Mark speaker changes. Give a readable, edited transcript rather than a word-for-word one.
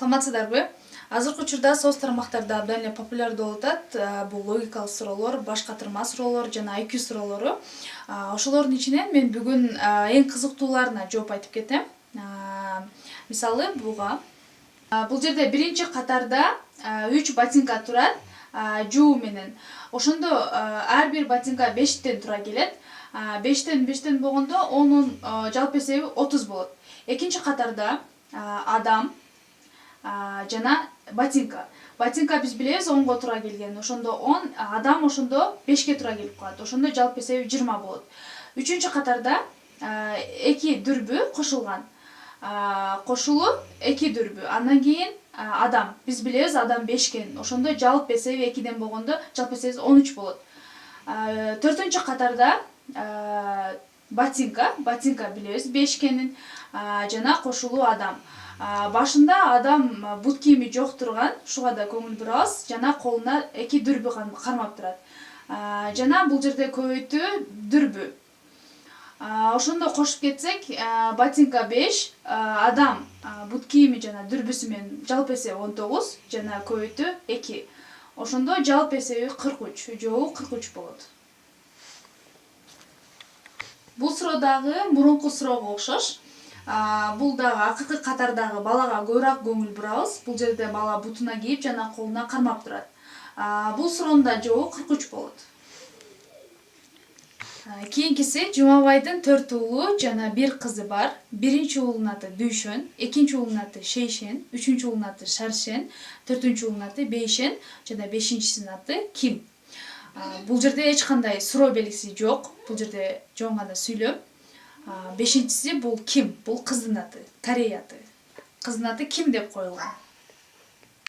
Speaker 1: Саламатсыздарбы? Азыркы учурда соц тармактарда абдан эле популярдуу болуп атат бул логикалык суроолор, баш катырма суроолор жана IQ суроолору. Ошолордун ичинен мен бүгүн эң кызыктууларына жооп айтып кетем. Мисалы буга. Бул жерде биринчи катарда 3 ботинка турат, жуу менен. Ошондо ар бир ботинка 5тен тура келет. 5тен болгондо онун жалпы эсеби 30 болот. Экинчи катарда адам жана ботинка. Ботинка биз билебиз 10го туура келген. Ошондо 10, адам ошондо 5ке туура келип калат. Ошондо жалпы эсеби 20 болот. Үчүнчү катарда эки дүрбү кошулган. Кошулуп эки дүрбү. Андан кийин адам. Биз билебиз адам 5кен. Ошондо жалпы эсеби 2ден болгондо жалпы эсеби 13 болот. Төртүнчү катарда ботинка билебиз 5кенин жана кошулуу адам. Башында адам бут кийими жок турган, ушуга да көңүл бурабыз. Жана колуна эки дүрбү кармап турат. Жана бул жерде көбөйтүү дүрбү. Ошондо кошуп кетсек, ботинка 5, адам бут кийими жана дүрбүсү менен жалпы эсеби 19 жана көбөйтүү 2. Ошондо жалпы эсеби 43, жобу 43 болот. Бул суроо дагы мурунку суроого окшош. Бул дагы акыркы катардагы балага көбүрөөк көңүл бурабыз. Бул жерде бала бутуна кийип жана колуна кармап турат. Бул суроонун да жообу 43 болот. Кийинкиси Жумабайдын 4 уулу жана 1 кызы бар. Биринчи уулунун аты Дүйшөн, экинчи уулунун аты Шейшен, үчүнчү уулунун аты Шаршен, төртүнчү уулунун аты Бейшен жана бешинчисинин аты Ким. Бул жерде эч кандай суроо белгиси жок. Бул жерде жөн гана сүйлөм. Бешинчиси бул Ким, бул кыздын аты, Корей аты. Кыздын аты Ким деп коюлган.